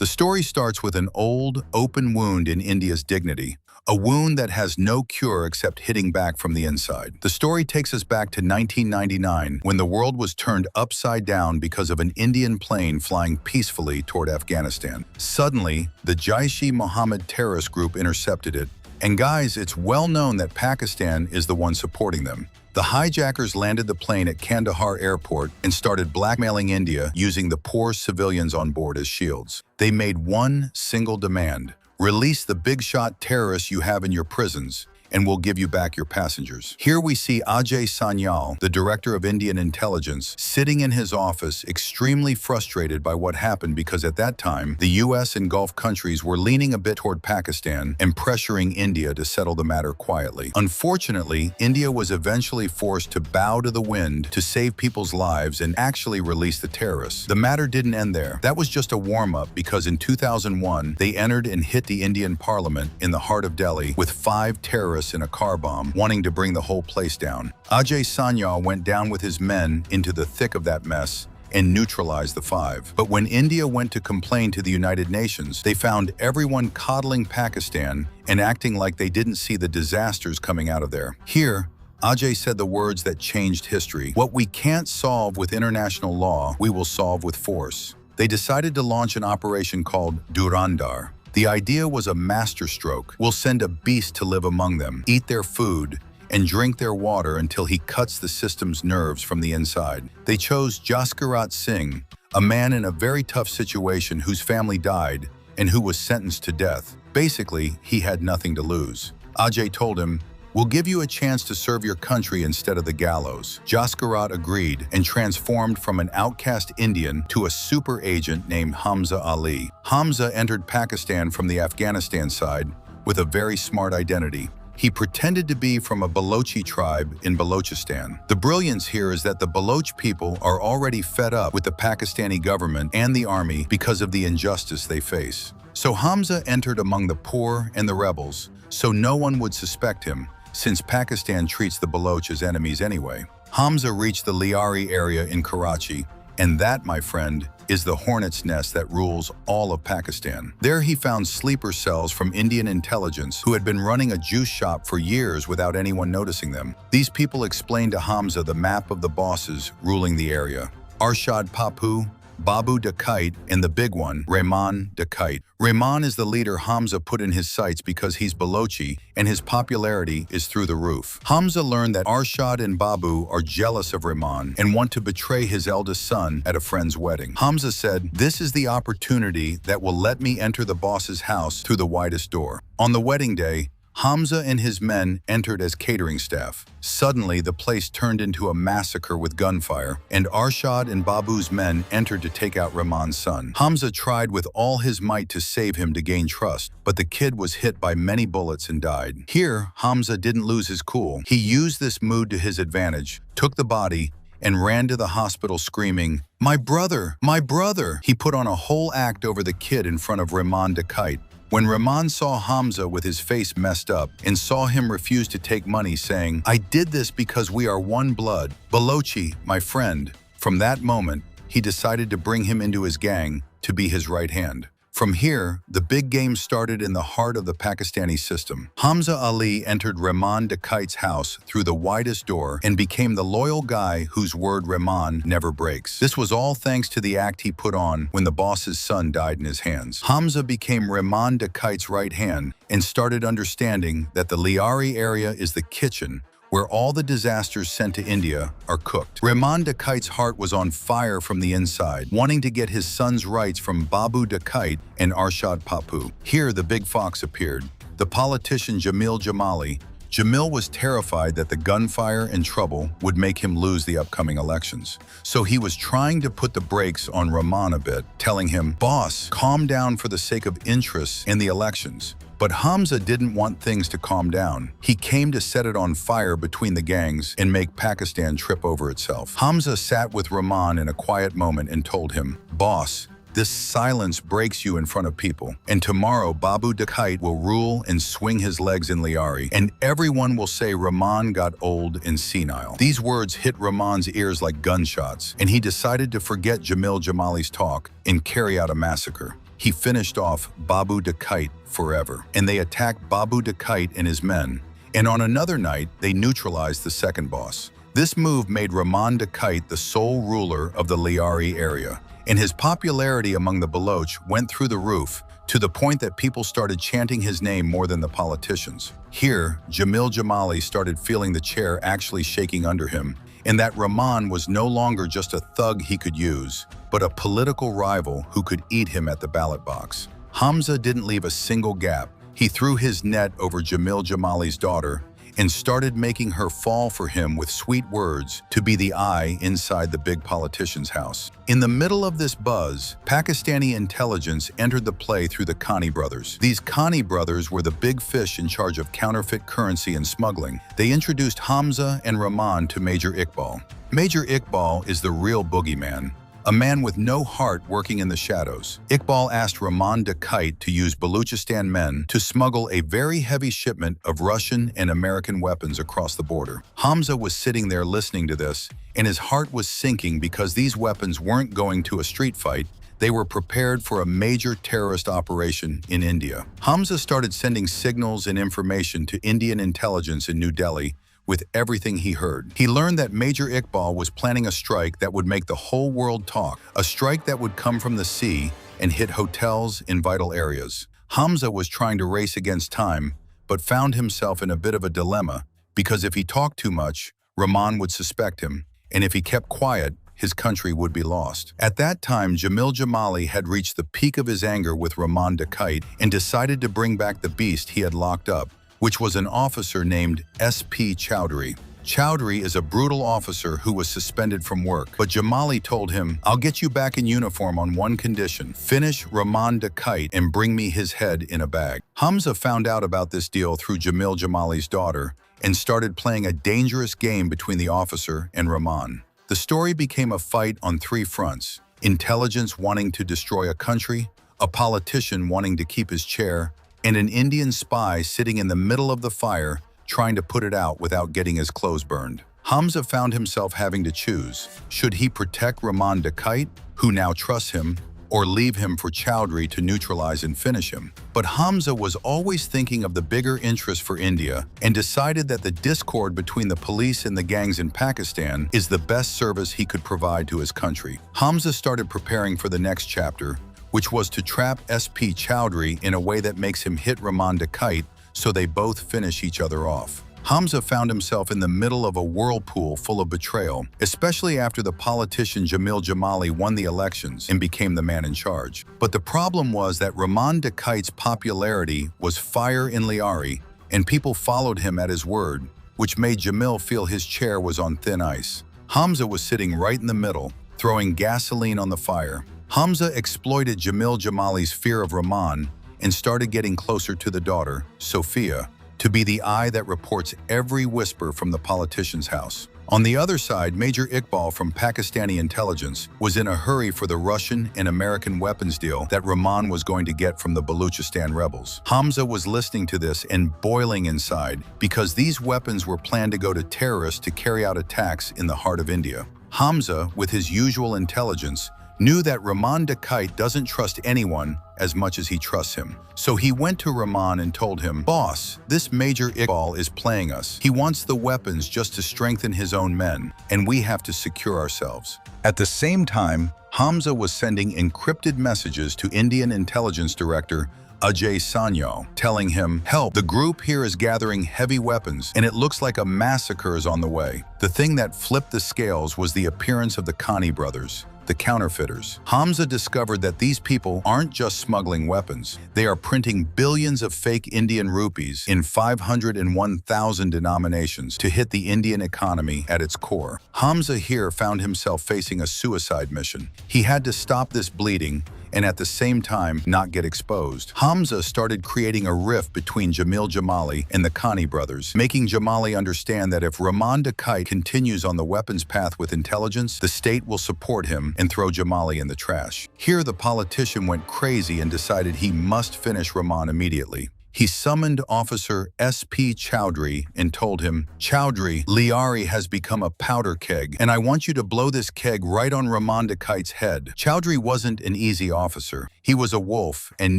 The story starts with an old, open wound in India's dignity, a wound that has no cure except hitting back from the inside. The story takes us back to 1999, when the world was turned upside down because of an Indian plane flying peacefully toward Afghanistan. Suddenly, the Jaish-e-Mohammed terrorist group intercepted it, and guys, it's well known that Pakistan is the one supporting them. The hijackers landed the plane at Kandahar airport and started blackmailing India using the poor civilians on board as shields. They made one single demand: release the big-shot terrorists you have in your prisons, and we'll give you back your passengers. Here we see Ajay Sanyal, the director of Indian intelligence, sitting in his office extremely frustrated by what happened because at that time, the US and Gulf countries were leaning a bit toward Pakistan and pressuring India to settle the matter quietly. Unfortunately, India was eventually forced to bow to the wind to save people's lives and actually release the terrorists. The matter didn't end there. That was just a warm-up because in 2001, they entered and hit the Indian parliament in the heart of Delhi with 5 terrorists in a car bomb, wanting to bring the whole place down. Ajay Sanyal went down with his men into the thick of that mess and neutralized the 5. But when India went to complain to the United Nations, they found everyone coddling Pakistan and acting like they didn't see the disasters coming out of there. Here, Ajay said the words that changed history. What we can't solve with international law, we will solve with force. They decided to launch an operation called Dhurandhar. The idea was a masterstroke. We'll send a beast to live among them, eat their food, and drink their water until he cuts the system's nerves from the inside. They chose Jaskirat Singh, a man in a very tough situation whose family died and who was sentenced to death. Basically, he had nothing to lose. Ajay told him, "We'll give you a chance to serve your country instead of the gallows." Jaskirat agreed and transformed from an outcast Indian to a super agent named Hamza Ali. Hamza entered Pakistan from the Afghanistan side with a very smart identity. He pretended to be from a Balochi tribe in Balochistan. The brilliance here is that the Baloch people are already fed up with the Pakistani government and the army because of the injustice they face. So Hamza entered among the poor and the rebels, so no one would suspect him, since Pakistan treats the Baloch as enemies anyway. Hamza reached the Liari area in Karachi, and that, my friend, is the hornet's nest that rules all of Pakistan. There he found sleeper cells from Indian intelligence who had been running a juice shop for years without anyone noticing them. These people explained to Hamza the map of the bosses ruling the area: Arshad Papu, Babu Dakite, and the big one, Rahman Dakite. Rahman is the leader Hamza put in his sights because he's Balochi and his popularity is through the roof. Hamza learned that Arshad and Babu are jealous of Rahman and want to betray his eldest son at a friend's wedding. Hamza said, "This is the opportunity that will let me enter the boss's house through the widest door." On the wedding day, Hamza and his men entered as catering staff. Suddenly, the place turned into a massacre with gunfire, and Arshad and Babu's men entered to take out Rahman's son. Hamza tried with all his might to save him to gain trust, but the kid was hit by many bullets and died. Here, Hamza didn't lose his cool. He used this mood to his advantage, took the body, and ran to the hospital screaming, "My brother! My brother!" He put on a whole act over the kid in front of Rahman Dakite. When Rahman saw Hamza with his face messed up and saw him refuse to take money, saying, "I did this because we are one blood, Balochi, my friend," from that moment, he decided to bring him into his gang to be his right hand. From here, the big game started in the heart of the Pakistani system. Hamza Ali entered Rahman Dakite's house through the widest door and became the loyal guy whose word Rahman never breaks. This was all thanks to the act he put on when the boss's son died in his hands. Hamza became Rahman Dakite's right hand and started understanding that the Liari area is the kitchen where all the disasters sent to India are cooked. Rahman Dakite's heart was on fire from the inside, wanting to get his son's rights from Babu Dakite and Arshad Papu. Here, the big fox appeared, the politician Jamil Jamali. Jamil was terrified that the gunfire and trouble would make him lose the upcoming elections. So he was trying to put the brakes on Rahman a bit, telling him, "Boss, calm down for the sake of interests in the elections." But Hamza didn't want things to calm down. He came to set it on fire between the gangs and make Pakistan trip over itself. Hamza sat with Rahman in a quiet moment and told him, "Boss, this silence breaks you in front of people, and tomorrow Babu Dakite will rule and swing his legs in Liari, and everyone will say Rahman got old and senile." These words hit Rahman's ears like gunshots, and he decided to forget Jamil Jamali's talk and carry out a massacre. he finished off Babu Dakite forever. And they attacked Babu Dakite and his men. And on another night, they neutralized the second boss. This move made Rahman Dakite the sole ruler of the Liari area, and his popularity among the Baloch went through the roof, to the point that people started chanting his name more than the politicians. Here, Jamil Jamali started feeling the chair actually shaking under him, and that Rahman was no longer just a thug he could use, but a political rival who could eat him at the ballot box. Hamza didn't leave a single gap. He threw his net over Jamil Jamali's daughter and started making her fall for him with sweet words to be the eye inside the big politician's house. In the middle of this buzz, Pakistani intelligence entered the play through the Khani brothers. These Khani brothers were the big fish in charge of counterfeit currency and smuggling. They introduced Hamza and Rahman to Major Iqbal. Major Iqbal is the real boogeyman, a man with no heart working in the shadows. Iqbal asked Rahman Dakite to use Baluchistan men to smuggle a very heavy shipment of Russian and American weapons across the border. Hamza was sitting there listening to this, and his heart was sinking because these weapons weren't going to a street fight. They were prepared for a major terrorist operation in India. Hamza started sending signals and information to Indian intelligence in New Delhi with everything he heard. He learned that Major Iqbal was planning a strike that would make the whole world talk, a strike that would come from the sea and hit hotels in vital areas. Hamza was trying to race against time, but found himself in a bit of a dilemma, because if he talked too much, Rahman would suspect him, and if he kept quiet, his country would be lost. At that time, Jamil Jamali had reached the peak of his anger with Rahman Dakite and decided to bring back the beast he had locked up, which was an officer named S.P. Chowdhury. Chowdhury is a brutal officer who was suspended from work, but Jamali told him, "I'll get you back in uniform on one condition: finish Rahman Dakite and bring me his head in a bag." Hamza found out about this deal through Jamil Jamali's daughter and started playing a dangerous game between the officer and Rahman. The story became a fight on three fronts: intelligence wanting to destroy a country, a politician wanting to keep his chair, and an Indian spy sitting in the middle of the fire trying to put it out without getting his clothes burned. Hamza found himself having to choose. Should he protect Rahman Dakite, who now trusts him, or leave him for Chowdhury to neutralize and finish him? But Hamza was always thinking of the bigger interest for India and decided that the discord between the police and the gangs in Pakistan is the best service he could provide to his country. Hamza started preparing for the next chapter, which was to trap S.P. Chowdhury in a way that makes him hit Rahman Dakite so they both finish each other off. Hamza found himself in the middle of a whirlpool full of betrayal, especially after the politician Jamil Jamali won the elections and became the man in charge. But the problem was that Rahman Dakite's popularity was fire in Liari, and people followed him at his word, which made Jamil feel his chair was on thin ice. Hamza was sitting right in the middle, throwing gasoline on the fire. Hamza exploited Jamil Jamali's fear of Rahman and started getting closer to the daughter, Sophia, to be the eye that reports every whisper from the politician's house. On the other side, Major Iqbal from Pakistani intelligence was in a hurry for the Russian and American weapons deal that Rahman was going to get from the Baluchistan rebels. Hamza was listening to this and boiling inside, because these weapons were planned to go to terrorists to carry out attacks in the heart of India. Hamza, with his usual intelligence, knew that Rahman Dakite doesn't trust anyone as much as he trusts him. So he went to Rahman and told him, "Boss, this Major Iqbal is playing us. He wants the weapons just to strengthen his own men, and we have to secure ourselves." At the same time, Hamza was sending encrypted messages to Indian intelligence director Ajay Sanyal, telling him, "Help, the group here is gathering heavy weapons, and it looks like a massacre is on the way." The thing that flipped the scales was the appearance of the Khani brothers, the counterfeiters. Hamza discovered that these people aren't just smuggling weapons. They are printing billions of fake Indian rupees in 501,000 denominations to hit the Indian economy at its core. Hamza here found himself facing a suicide mission. He had to stop this bleeding and at the same time not get exposed. Hamza started creating a rift between Jamil Jamali and the Khani brothers, making Jamali understand that if Rahman Dakite continues on the weapons path with intelligence, the state will support him and throw Jamali in the trash. Here the politician went crazy and decided he must finish Rahman immediately. He summoned Officer S.P. Chowdhury and told him, "Chowdhury, Liari has become a powder keg, and I want you to blow this keg right on Rahman Dakite's head." Chowdhury wasn't an easy officer. He was a wolf and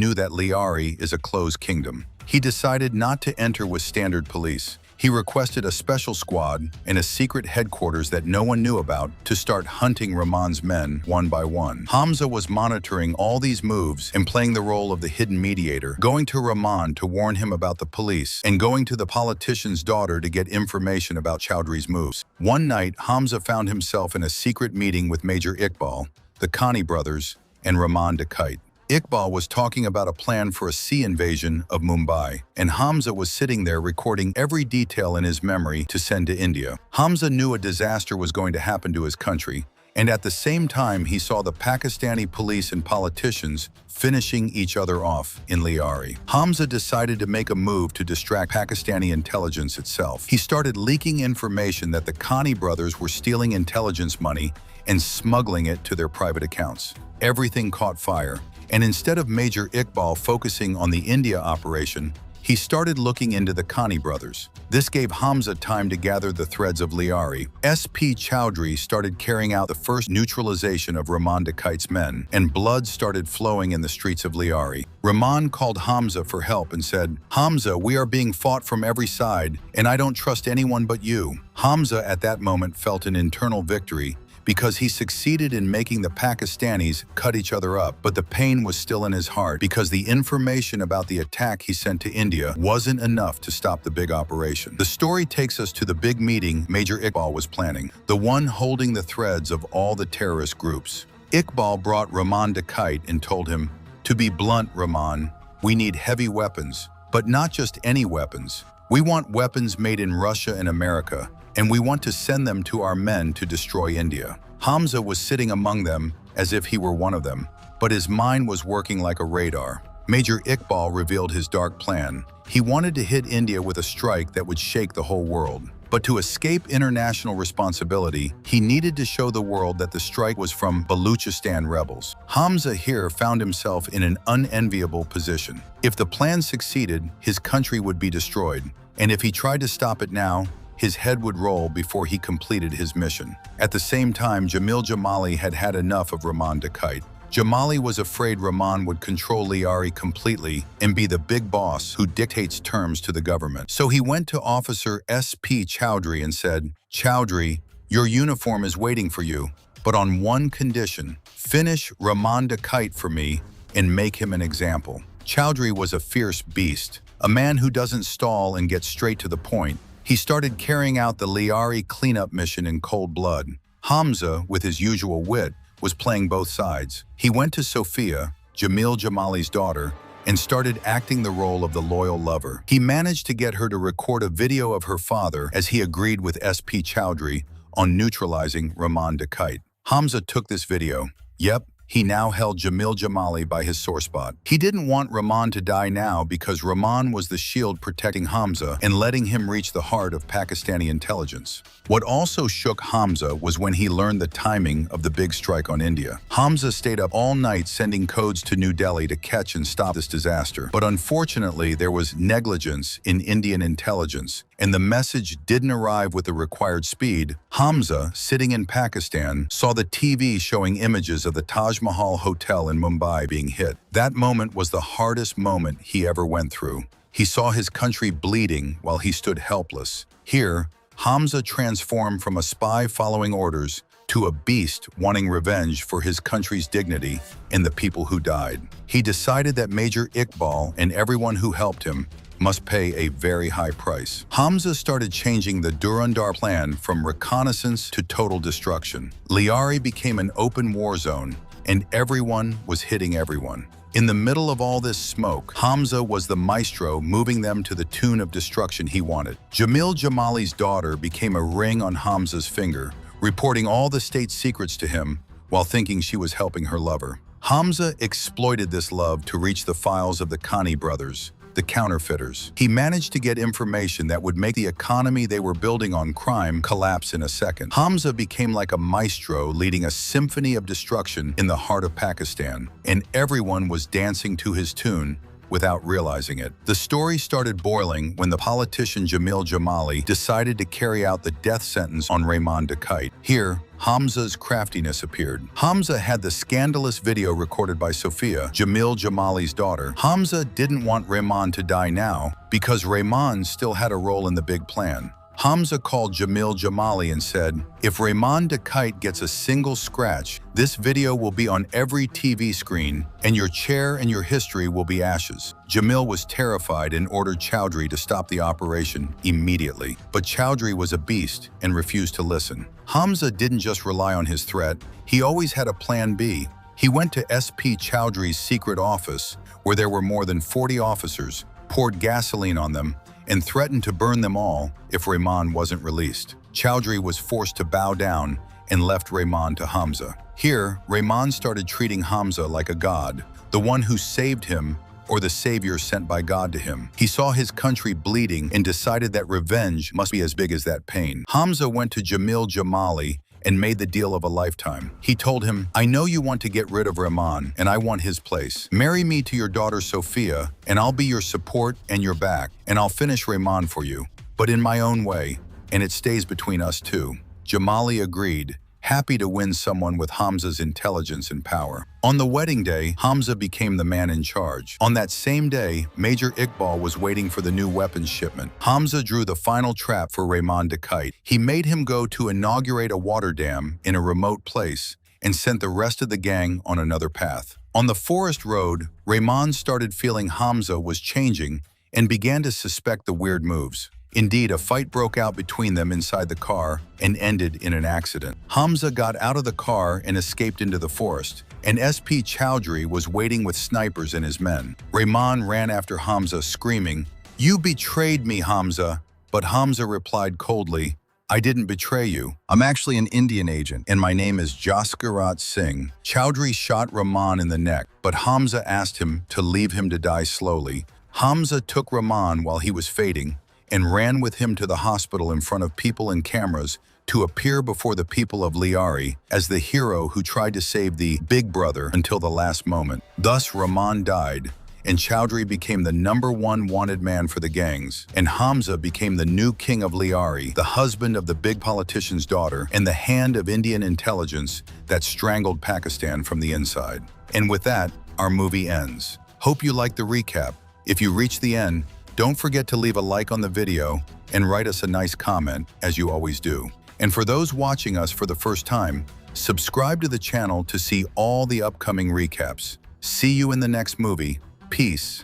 knew that Liari is a closed kingdom. He decided not to enter with standard police. He requested a special squad and a secret headquarters that no one knew about to start hunting Rahman's men one by one. Hamza was monitoring all these moves and playing the role of the hidden mediator, going to Rahman to warn him about the police and going to the politician's daughter to get information about Chowdhury's moves. One night, Hamza found himself in a secret meeting with Major Iqbal, the Khani brothers, and Rahman Dakite. Iqbal was talking about a plan for a sea invasion of Mumbai, and Hamza was sitting there recording every detail in his memory to send to India. Hamza knew a disaster was going to happen to his country, and at the same time he saw the Pakistani police and politicians finishing each other off in Liari. Hamza decided to make a move to distract Pakistani intelligence itself. He started leaking information that the Khani brothers were stealing intelligence money and smuggling it to their private accounts. Everything caught fire. And instead of Major Iqbal focusing on the India operation, he started looking into the Khani brothers. This gave Hamza time to gather the threads of Liari. S.P. Chowdhury started carrying out the first neutralization of Rahman Dakite's men, and blood started flowing in the streets of Liari. Rahman called Hamza for help and said, "Hamza, we are being fought from every side, and I don't trust anyone but you." Hamza at that moment felt an internal victory, because he succeeded in making the Pakistanis cut each other up, but the pain was still in his heart because the information about the attack he sent to India wasn't enough to stop the big operation. The story takes us to the big meeting Major Iqbal was planning, the one holding the threads of all the terrorist groups. Iqbal brought Rahman Dakite and told him, "To be blunt, Rahman, we need heavy weapons, but not just any weapons. We want weapons made in Russia and America, and we want to send them to our men to destroy India." Hamza was sitting among them as if he were one of them, but his mind was working like a radar. Major Iqbal revealed his dark plan. He wanted to hit India with a strike that would shake the whole world. But to escape international responsibility, he needed to show the world that the strike was from Baluchistan rebels. Hamza here found himself in an unenviable position. If the plan succeeded, his country would be destroyed, and if he tried to stop it now, his head would roll before he completed his mission. At the same time, Jamil Jamali had had enough of Rahman Dakite. Jamali was afraid Rahman would control Liari completely and be the big boss who dictates terms to the government. So he went to Officer S.P. Chowdhury and said, "Chowdhury, your uniform is waiting for you, but on one condition: finish Rahman Dakite for me and make him an example." Chowdhury was a fierce beast, a man who doesn't stall and gets straight to the point. He started carrying out the Liari cleanup mission in cold blood. Hamza, with his usual wit, was playing both sides. He went to Sophia, Jamil Jamali's daughter, and started acting the role of the loyal lover. He managed to get her to record a video of her father as he agreed with S.P. Chowdhury on neutralizing Rahman Dakite. Hamza took this video. Yep, he now held Jamil Jamali by his sore spot. He didn't want Rahman to die now because Rahman was the shield protecting Hamza and letting him reach the heart of Pakistani intelligence. What also shook Hamza was when he learned the timing of the big strike on India. Hamza stayed up all night sending codes to New Delhi to catch and stop this disaster. But unfortunately, there was negligence in Indian intelligence, and the message didn't arrive with the required speed. Hamza, sitting in Pakistan, saw the TV showing images of the Taj Mahal Hotel in Mumbai being hit. That moment was the hardest moment he ever went through. He saw his country bleeding while he stood helpless. Here, Hamza transformed from a spy following orders to a beast wanting revenge for his country's dignity and the people who died. He decided that Major Iqbal and everyone who helped him must pay a very high price. Hamza started changing the Dhurandhar plan from reconnaissance to total destruction. Liari became an open war zone, and everyone was hitting everyone. In the middle of all this smoke, Hamza was the maestro moving them to the tune of destruction he wanted. Jamil Jamali's daughter became a ring on Hamza's finger, reporting all the state secrets to him while thinking she was helping her lover. Hamza exploited this love to reach the files of the Khani brothers, the counterfeiters. He managed to get information that would make the economy they were building on crime collapse in a second. Hamza became like a maestro leading a symphony of destruction in the heart of Pakistan, and everyone was dancing to his tune without realizing it. The story started boiling when the politician Jamil Jamali decided to carry out the death sentence on Rehman Dakite. Here, Hamza's craftiness appeared. Hamza had the scandalous video recorded by Sophia, Jamil Jamali's daughter. Hamza didn't want Rehman to die now because Rehman still had a role in the big plan. Hamza called Jamil Jamali and said, "If Rehman Dakite gets a single scratch, this video will be on every TV screen, and your chair and your history will be ashes." Jamil was terrified and ordered Chowdhury to stop the operation immediately. But Chowdhury was a beast and refused to listen. Hamza didn't just rely on his threat, he always had a plan B. He went to SP Chowdhury's secret office, where there were more than 40 officers, poured gasoline on them, and threatened to burn them all if Rehman wasn't released. Chowdhury was forced to bow down and left Rehman to Hamza. Here, Rehman started treating Hamza like a god, the one who saved him or the savior sent by God to him. He saw his country bleeding and decided that revenge must be as big as that pain. Hamza went to Jamil Jamali and made the deal of a lifetime. He told him, "I know you want to get rid of Rehman, and I want his place. Marry me to your daughter Sophia, and I'll be your support and your back, and I'll finish Rehman for you, but in my own way, and it stays between us two." Jamali agreed, happy to win someone with Hamza's intelligence and power. On the wedding day, Hamza became the man in charge. On that same day, Major Iqbal was waiting for the new weapons shipment. Hamza drew the final trap for Rehman Dakite. He made him go to inaugurate a water dam in a remote place and sent the rest of the gang on another path. On the forest road, Rehman started feeling Hamza was changing and began to suspect the weird moves. Indeed, a fight broke out between them inside the car and ended in an accident. Hamza got out of the car and escaped into the forest, and SP Chowdhury was waiting with snipers and his men. Rehman ran after Hamza, screaming, "You betrayed me, Hamza!" But Hamza replied coldly, "I didn't betray you. I'm actually an Indian agent, and my name is Jaskirat Singh." Chowdhury shot Rehman in the neck, but Hamza asked him to leave him to die slowly. Hamza took Rehman while he was fading and ran with him to the hospital in front of people and cameras to appear before the people of Liari as the hero who tried to save the big brother until the last moment. Thus, Rehman died, and Chowdhury became the #1 wanted man for the gangs, and Hamza became the new king of Liari, the husband of the big politician's daughter, and the hand of Indian intelligence that strangled Pakistan from the inside. And with that, our movie ends. Hope you liked the recap. If you reach the end, don't forget to leave a like on the video and write us a nice comment, as you always do. And for those watching us for the first time, subscribe to the channel to see all the upcoming recaps. See you in the next movie. Peace.